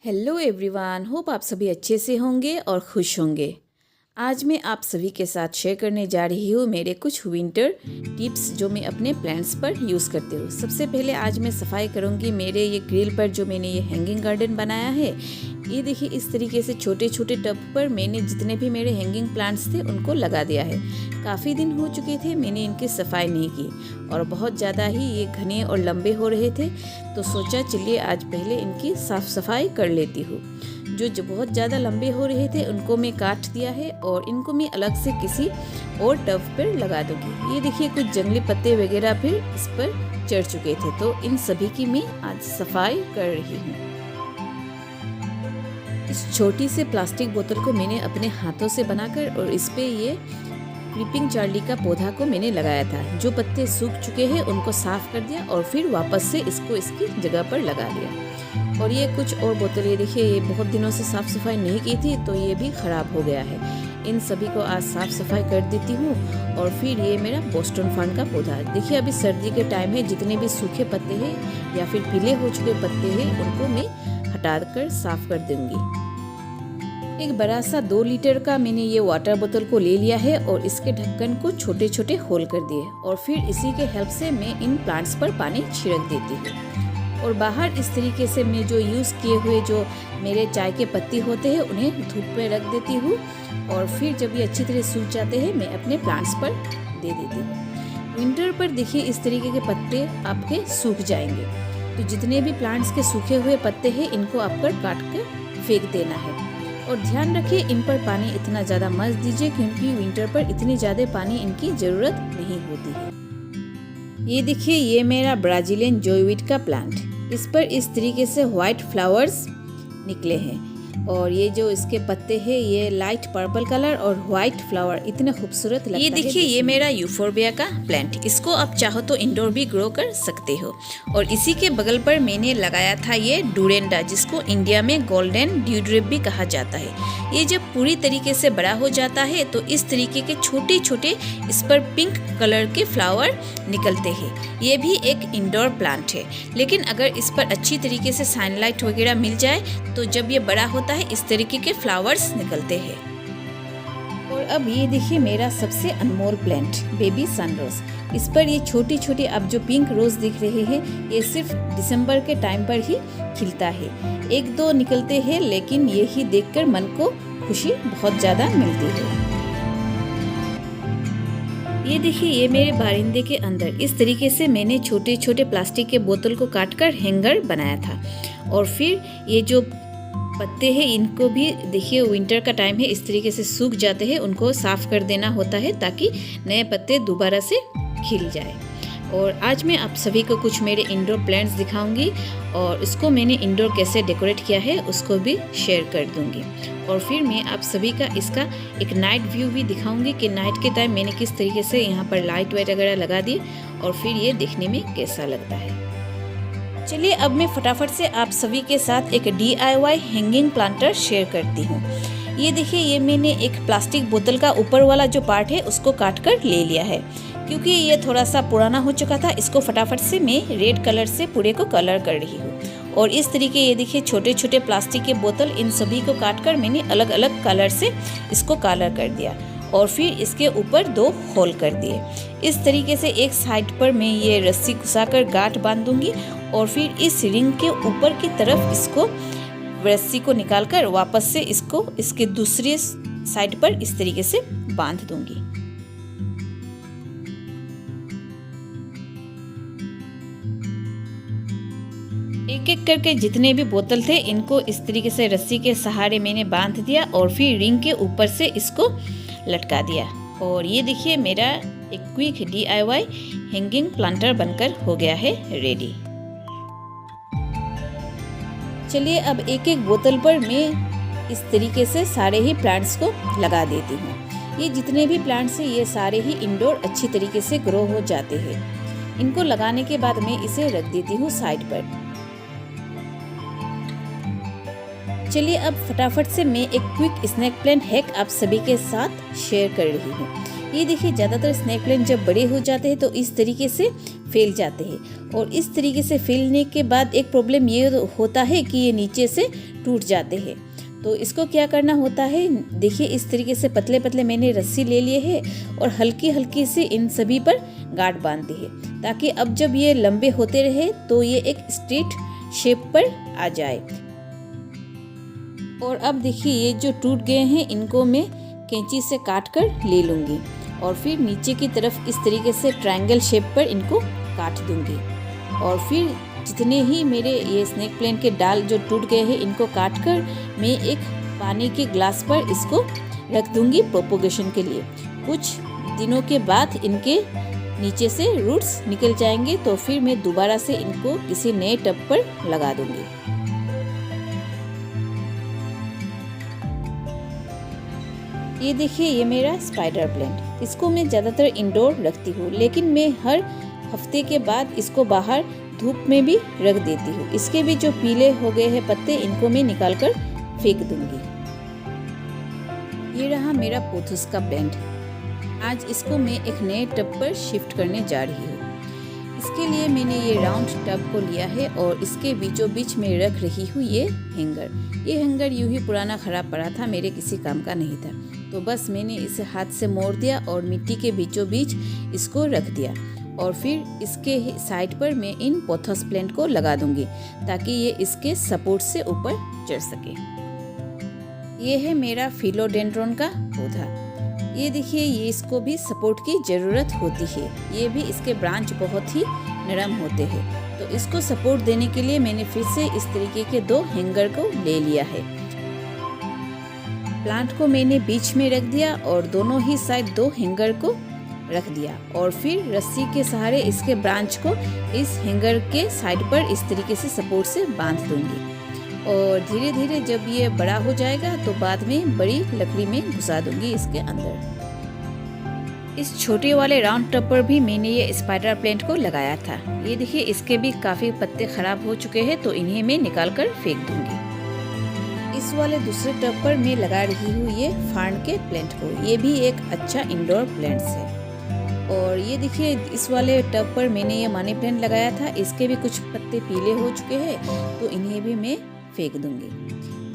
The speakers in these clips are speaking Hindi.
हेलो एवरीवन, होप आप सभी अच्छे से होंगे और खुश होंगे। आज मैं आप सभी के साथ शेयर करने जा रही हूँ मेरे कुछ विंटर टिप्स जो मैं अपने प्लांट्स पर यूज़ करती हूँ। सबसे पहले आज मैं सफाई करूँगी मेरे ये ग्रिल पर जो मैंने ये हैंगिंग गार्डन बनाया है। ये देखिए, इस तरीके से छोटे छोटे टब पर मैंने जितने भी मेरे हैंगिंग प्लांट्स थे उनको लगा दिया है। काफ़ी दिन हो चुके थे मैंने इनकी सफाई नहीं की और बहुत ज़्यादा ही ये घने और लंबे हो रहे थे, तो सोचा चलिए आज पहले इनकी साफ़ सफाई कर लेती हूँ। जो बहुत ज़्यादा लंबे हो रहे थे उनको मैं काट दिया है और इनको मैं अलग से किसी और टब पर लगा दूँगी। ये देखिए, कुछ जंगली पत्ते वगैरह फिर इस पर चढ़ चुके थे, तो इन सभी की मैं आज सफाई कर रही हूँ। इस छोटी से प्लास्टिक बोतल को मैंने अपने हाथों से बनाकर और इस पे ये क्रीपिंग चार्ली का पौधा को मैंने लगाया था। जो पत्ते सूख चुके हैं उनको साफ कर दिया और फिर वापस से इसको इसकी जगह पर लगा दिया। और ये कुछ और बोतलें देखिए, ये बहुत दिनों से साफ सफाई नहीं की थी तो ये भी खराब हो गया है। इन सभी को आज साफ सफाई कर देती हूँ। और फिर ये मेरा बोस्टन फर्न का पौधा है। देखिए, अभी सर्दी के टाइम है, जितने भी सूखे पत्ते हैं या फिर पीले हो चुके पत्ते हैं उनको मैं हटा कर साफ कर दूंगी। एक बड़ा सा 2 लीटर का मैंने ये वाटर बोतल को ले लिया है और इसके ढक्कन को छोटे छोटे होल कर दिए और फिर इसी के हेल्प से मैं इन प्लांट्स पर पानी छिड़क देती हूँ। और बाहर इस तरीके से मैं जो यूज़ किए हुए जो मेरे चाय के पत्ती होते हैं उन्हें धूप में रख देती हूँ और फिर जब ये अच्छी तरह सूख जाते हैं मैं अपने प्लांट्स पर दे देती हूँ। विंटर पर देखिए, इस तरीके के पत्ते आपके सूख जाएंगे, तो जितने भी प्लांट्स के सूखे हुए पत्ते हैं इनको आपको काट कर फेंक देना है। और ध्यान रखिए, इन पर पानी इतना ज़्यादा मत दीजिए क्योंकि विंटर पर इतनी ज़्यादा पानी इनकी ज़रूरत नहीं होती है। ये देखिए, ये मेरा ब्राज़ीलियन जोयवीट का प्लांट, इस पर इस तरीके से वाइट फ्लावर्स निकले हैं और ये जो इसके पत्ते हैं ये लाइट पर्पल कलर और व्हाइट फ्लावर इतने खूबसूरत लगता है। ये देखिए, ये मेरा यूफोर्बिया का प्लांट, इसको आप चाहो तो इंडोर भी ग्रो कर सकते हो। और इसी के बगल पर मैंने लगाया था ये डूरेंडा, जिसको इंडिया में गोल्डन ड्यूड्रिप भी कहा जाता है। ये जब पूरी तरीके से बड़ा हो जाता है तो इस तरीके के छोटे छोटे इस पर पिंक कलर के फ्लावर निकलते हैं। ये भी एक इंडोर प्लांट है, लेकिन अगर इस पर अच्छी तरीके से सनलाइट वगैरह मिल जाए तो जब ये बड़ा होता है इस तरीके के फ्लावर्स निकलते हैं। और अब ये देखिए, मेरा सबसे अनमोल प्लांट बेबी सनरोज, इस पर ये छोटी छोटी अब जो पिंक रोज दिख रहे हैं ये सिर्फ दिसंबर के टाइम पर ही खिलता है। 1-2 निकलते हैं, लेकिन ये ही देखकर मन को खुशी बहुत ज्यादा मिलती है। ये देखिए, ये मेरे बारिंदे के अंदर इस तरीके से मैंने छोटे छोटे प्लास्टिक के बोतल को काटकर हैंगर बनाया था। और फिर ये जो पत्ते हैं इनको भी देखिए, विंटर का टाइम है, इस तरीके से सूख जाते हैं, उनको साफ कर देना होता है ताकि नए पत्ते दोबारा से खिल जाए। और आज मैं आप सभी को कुछ मेरे इंडोर प्लांट्स दिखाऊंगी और इसको मैंने इंडोर कैसे डेकोरेट किया है उसको भी शेयर कर दूंगी। और फिर मैं आप सभी का इसका एक नाइट व्यू भी दिखाऊंगी कि नाइट के टाइम मैंने किस तरीके से यहाँ पर लाइट वाइट वगैरह लगा दी और फिर ये देखने में कैसा लगता है। चलिए, अब मैं फटाफट से आप सभी के साथ एक DIY हैंगिंग प्लांटर शेयर करती हूँ। ये देखिए, ये मैंने एक प्लास्टिक बोतल का ऊपर वाला जो पार्ट है उसको काट कर ले लिया है क्योंकि ये थोड़ा सा पुराना हो चुका था। इसको फटाफट से मैं रेड कलर से पूरे को कलर कर रही हूँ। और इस तरीके ये देखिए, छोटे छोटे प्लास्टिक के बोतल इन सभी को काट कर मैंने अलग अलग कलर से इसको कलर कर दिया और फिर इसके ऊपर 2 होल कर दिए। इस तरीके से एक साइड पर मैं ये रस्सी घुसाकर गांठ बांध दूंगी और फिर इस रिंग के ऊपर की तरफ इसको रस्सी को निकालकर वापस से इसको इसके दूसरे साइड पर इस तरीके से बांध दूंगी। एक एक करके जितने भी बोतल थे इनको इस तरीके से रस्सी के सहारे मैंने बांध दिया और फिर रिंग के ऊपर से इसको लटका दिया। और ये देखिए, मेरा एक क्विक DIY हैंगिंग प्लांटर बनकर हो गया है रेडी। चलिए, अब एक एक बोतल पर मैं इस तरीके से सारे ही प्लांट्स को लगा देती हूँ। ये जितने भी प्लांट्स हैं ये सारे ही इंडोर अच्छी तरीके से ग्रो हो जाते हैं। इनको लगाने के बाद मैं इसे रख देती हूँ साइड पर। चलिए, अब फटाफट से मैं एक क्विक स्नेक प्लांट हैक आप सभी के साथ शेयर कर रही हूँ। ये देखिए, ज़्यादातर स्नेक प्लांट जब बड़े हो जाते हैं तो इस तरीके से फैल जाते हैं और इस तरीके से फैलने के बाद एक प्रॉब्लम ये होता है कि ये नीचे से टूट जाते हैं। तो इसको क्या करना होता है, देखिए इस तरीके से पतले पतले मैंने रस्सी ले लिए है और हल्की हल्की से इन सभी पर गांठ बांध दी है, ताकि अब जब ये लंबे होते रहे तो ये एक स्ट्रेट शेप पर आ जाए। और अब देखिए ये जो टूट गए हैं इनको मैं कैंची से काट कर ले लूँगी और फिर नीचे की तरफ इस तरीके से ट्रायंगल शेप पर इनको काट दूँगी। और फिर जितने ही मेरे ये स्नेक प्लांट के डाल जो टूट गए हैं इनको काट कर मैं एक पानी के ग्लास पर इसको रख दूँगी प्रोपोगेशन के लिए। कुछ दिनों के बाद इनके नीचे से रूट्स निकल जाएंगे, तो फिर मैं दोबारा से इनको किसी नए टब पर लगा दूँगी। ये देखिए ये मेरा स्पाइडर प्लांट, इसको मैं ज़्यादातर इंडोर रखती हूँ, लेकिन मैं हर हफ्ते के बाद इसको बाहर धूप में भी रख देती हूँ। इसके भी जो पीले हो गए हैं पत्ते इनको मैं निकाल कर फेंक दूँगी। ये रहा मेरा पोथस का प्लांट। आज इसको मैं एक नए टब पर शिफ्ट करने जा रही हूँ। इसके लिए मैंने ये राउंड टब को लिया है और इसके बीचों बीच में रख रही हूँ ये हैंगर। ये हैंगर यूं ही पुराना खराब पड़ा था, मेरे किसी काम का नहीं था, तो बस मैंने इसे हाथ से मोड़ दिया और मिट्टी के बीचों बीच इसको रख दिया। और फिर इसके साइड पर मैं इन पोथस प्लांट को लगा दूंगी ताकि ये इसके सपोर्ट से ऊपर चढ़ सके। ये है मेरा फिलोडेंड्रोन का पौधा। ये देखिए ये इसको भी सपोर्ट की ज़रूरत होती है। ये भी इसके ब्रांच बहुत ही नरम होते हैं, तो इसको सपोर्ट देने के लिए मैंने फिर से इस तरीके के 2 हैंगर को ले लिया है। प्लांट को मैंने बीच में रख दिया और दोनों ही साइड 2 हैंगर को रख दिया और फिर रस्सी के सहारे इसके ब्रांच को इस हैंगर के साइड पर इस तरीके से सपोर्ट से बांध दूंगी। और धीरे धीरे जब ये बड़ा हो जाएगा तो बाद में बड़ी लकड़ी में घुसा दूंगी इसके अंदर। इस छोटे वाले राउंड टब पर भी मैंने ये स्पाइडर प्लांट को लगाया था। ये देखिए इसके भी काफ़ी पत्ते खराब हो चुके हैं, तो इन्हें मैं निकाल कर फेंक दूंगी। इस वाले दूसरे टब पर मैं लगा रही हूँ ये फार्न के प्लांट को। ये भी एक अच्छा इंडोर प्लांट्स है। और ये देखिए इस वाले टब पर मैंने ये मनी प्लांट लगाया था, इसके भी कुछ पत्ते पीले हो चुके हैं, तो इन्हें भी मैं फेंक दूंगी।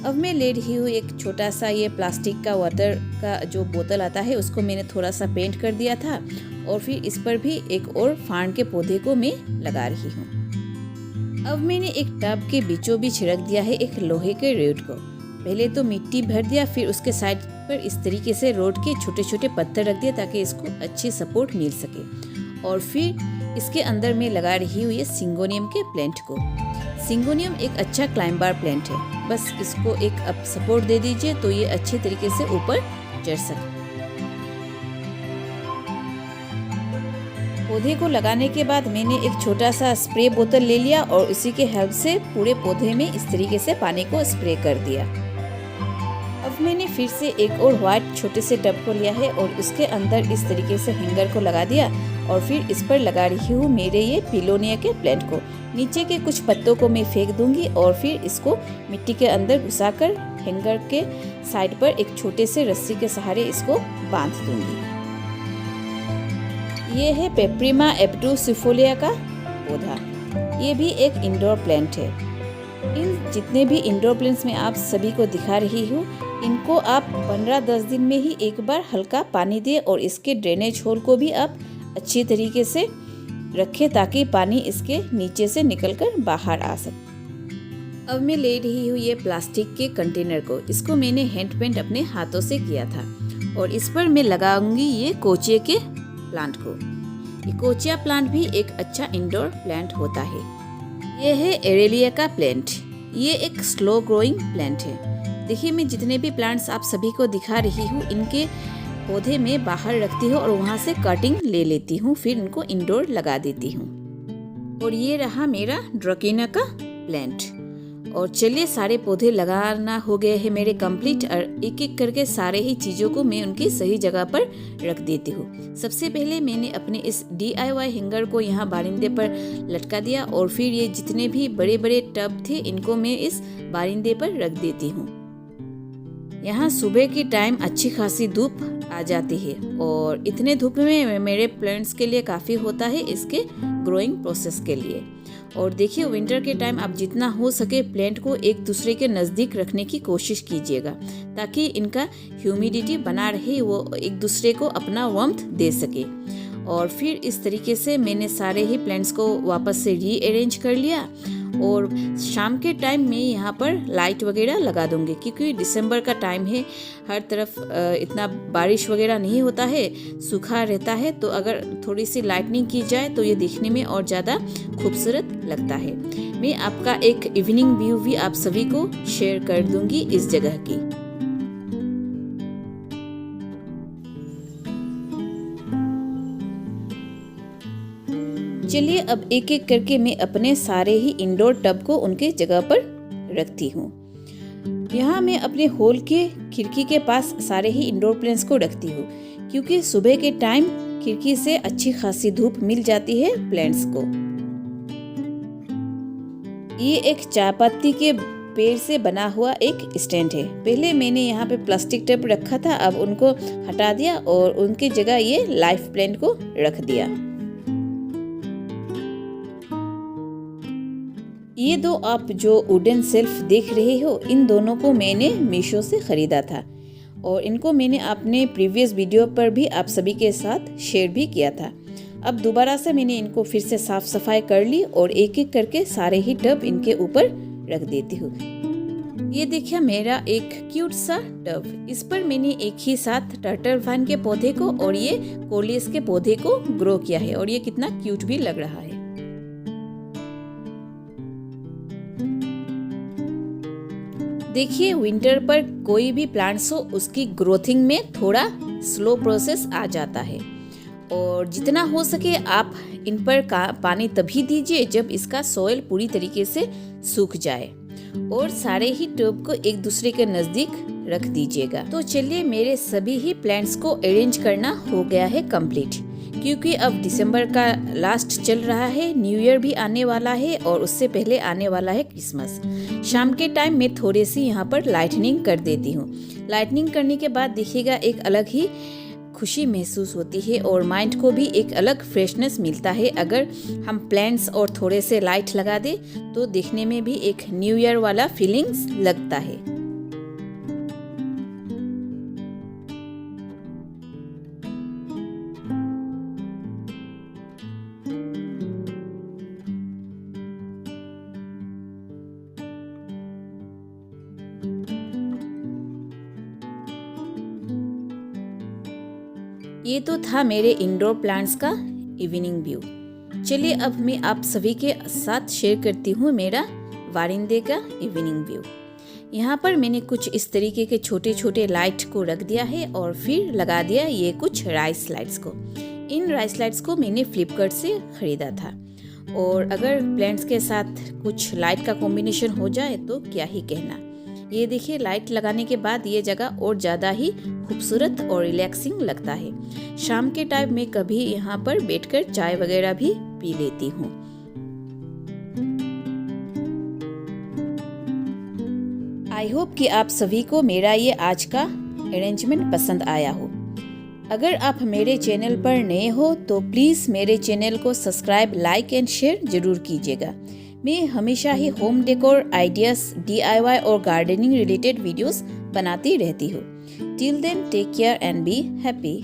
अब मैं ले रही हूँ एक छोटा सा ये प्लास्टिक का वाटर का जो बोतल आता है, उसको मैंने थोड़ा सा पेंट कर दिया था और फिर इस पर भी एक और फार्न के पौधे को मैं लगा रही हूँ। अब मैंने एक टब के बीचों बीच रख दिया है एक लोहे के रोड को। पहले तो मिट्टी भर दिया, फिर उसके साइड पर इस तरीके से रोड के छोटे छोटे पत्थर रख दिए ताकि इसको अच्छी सपोर्ट मिल सके। और फिर इसके अंदर मैं लगा रही हूँ ये सिंगोनियम के प्लांट को। सिंगोनियम एक अच्छा क्लाइंबर प्लांट है, बस इसको एक अब सपोर्ट दे दीजिए तो ये अच्छे तरीके से ऊपर चढ़ सके। पौधे को लगाने के बाद मैंने एक छोटा सा स्प्रे बोतल ले लिया और इसी के हेल्प से पूरे पौधे में इस तरीके से पानी को स्प्रे कर दिया। अब मैंने फिर से एक और व्हाइट छोटे से टब को लिया है और उसके अंदर इस तरीके से हैंगर को लगा दिया और फिर इस पर लगा रही हूँ मेरे ये पिलोनिया के प्लांट को। नीचे के कुछ पत्तों को मैं फेंक दूंगी और फिर इसको मिट्टी के अंदर घुसाकर हैंगर के साइड पर एक छोटे से रस्सी के सहारे इसको बांध दूंगी। ये है पेप्रिमा एब्डुसिफोलिया का पौधा। ये भी एक इंडोर प्लांट है। इन जितने भी इंडोर प्लांट्स में आप सभी को दिखा रही हूँ, इनको आप 15-10 दिन में ही एक बार हल्का पानी दें और इसके ड्रेनेज होल को भी आप अच्छी तरीके से रखें ताकि पानी इसके नीचे से निकलकर बाहर आ सके। अब मैं ले रही हूँ ये प्लास्टिक के कंटेनर को। इसको मैंने हैंड पेंट अपने हाथों से किया था और इस पर मैं लगाऊंगी ये कोचिया के प्लांट को। ये कोचिया प्लांट भी एक अच्छा इंडोर प्लांट होता है। ये है एरेलिया का प्लांट। ये एक स्लो ग्रोइंग प्लांट है। देखिए मैं जितने भी प्लांट्स आप सभी को दिखा रही हूँ, इनके पौधे में बाहर रखती हूँ और वहाँ से कटिंग ले लेती हूँ, फिर इनको इंडोर लगा देती हूँ। और ये रहा मेरा ड्रैकेना का प्लांट। और चलिए सारे पौधे लगाना हो गए हैं मेरे कंप्लीट और एक एक करके सारे ही चीज़ों को मैं उनकी सही जगह पर रख देती हूँ। सबसे पहले मैंने अपने इस DIY हैंगर को यहाँ बारिंदे पर लटका दिया और फिर ये जितने भी बड़े बड़े टब थे इनको मैं इस बारिंदे पर रख देती हूँ। यहाँ सुबह की टाइम अच्छी खासी धूप आ जाती है और इतने धूप में मेरे प्लांट्स के लिए काफ़ी होता है इसके ग्रोइंग प्रोसेस के लिए। और देखिए विंटर के टाइम आप जितना हो सके प्लांट को एक दूसरे के नज़दीक रखने की कोशिश कीजिएगा, ताकि इनका ह्यूमिडिटी बना रहे, वो एक दूसरे को अपना वार्मथ दे सके। और फिर इस तरीके से मैंने सारे ही प्लांट्स को वापस से रीअरेंज कर लिया। और शाम के टाइम में यहाँ पर लाइट वगैरह लगा दूंगी, क्योंकि दिसंबर का टाइम है, हर तरफ इतना बारिश वगैरह नहीं होता है, सूखा रहता है। तो अगर थोड़ी सी लाइटनिंग की जाए तो ये दिखने में और ज़्यादा खूबसूरत लगता है। मैं आपका एक इवनिंग व्यू भी आप सभी को शेयर कर दूंगी इस जगह की। चलिए अब एक एक करके मैं अपने सारे ही इंडोर टब को उनके जगह पर रखती हूँ। यहाँ मैं अपने हॉल के खिड़की के पास सारे ही इंडोर प्लांट्स को रखती हूँ, क्योंकि सुबह के टाइम खिड़की से अच्छी खासी धूप मिल जाती है प्लांट्स को। ये एक चाय पत्ती के पेड़ से बना हुआ एक स्टैंड है। पहले मैंने यहाँ पे प्लास्टिक टब रखा था, अब उनको हटा दिया और उनकी जगह ये लाइफ प्लांट को रख दिया। ये दो आप जो वुडन सेल्फ देख रहे हो, इन दोनों को मैंने मीशो से खरीदा था और इनको मैंने अपने प्रीवियस वीडियो पर भी आप सभी के साथ शेयर भी किया था। अब दोबारा से मैंने इनको फिर से साफ सफाई कर ली और एक एक करके सारे ही टब इनके ऊपर रख देती हूँ। ये देखिए मेरा एक क्यूट सा टब, इस पर मैंने एक ही साथ टर्टल वाइन के पौधे को और ये कोलियस के पौधे को ग्रो किया है और ये कितना क्यूट भी लग रहा है। देखिए विंटर पर कोई भी प्लांट्स हो, उसकी ग्रोथिंग में थोड़ा स्लो प्रोसेस आ जाता है और जितना हो सके आप इन पर पानी तभी दीजिए जब इसका सॉइल पूरी तरीके से सूख जाए और सारे ही टब को एक दूसरे के नजदीक रख दीजिएगा। तो चलिए मेरे सभी ही प्लांट्स को अरेंज करना हो गया है कंप्लीट, क्योंकि अब दिसंबर का लास्ट चल रहा है, न्यू ईयर भी आने वाला है और उससे पहले आने वाला है क्रिसमस। शाम के टाइम मैं थोड़ी सी यहाँ पर लाइटनिंग कर देती हूँ। लाइटनिंग करने के बाद देखिएगा एक अलग ही खुशी महसूस होती है और माइंड को भी एक अलग फ्रेशनेस मिलता है। अगर हम प्लांट्स और थोड़े से लाइट लगा दे तो देखने में भी एक न्यू ईयर वाला फीलिंग्स लगता है। ये तो था मेरे इंडोर प्लांट्स का इवनिंग व्यू। चलिए अब मैं आप सभी के साथ शेयर करती हूँ मेरा वारिंदे का इवनिंग व्यू। यहाँ पर मैंने कुछ इस तरीके के छोटे छोटे लाइट को रख दिया है और फिर लगा दिया ये कुछ राइस लाइट्स को। इन राइस लाइट्स को मैंने फ्लिपकार्ट से खरीदा था और अगर प्लांट्स के साथ कुछ लाइट का कॉम्बिनेशन हो जाए तो क्या ही कहना। ये देखिए लाइट लगाने के बाद ये जगह और ज़्यादा ही खूबसूरत और रिलैक्सिंग लगता है। शाम के टाइम में कभी यहाँ पर बैठकर चाय वगैरह भी पी लेती हूँ। आई होप कि आप सभी को मेरा ये आज का अरेंजमेंट पसंद आया हो। अगर आप मेरे चैनल पर नए हो तो प्लीज़ मेरे चैनल को सब्सक्राइब, लाइक एंड शेयर जरूर कीजिएगा। मैं हमेशा ही होम डेकोर आइडियाज़, DIY और गार्डनिंग रिलेटेड वीडियोस बनाती रहती हूँ। Till then take care and be happy.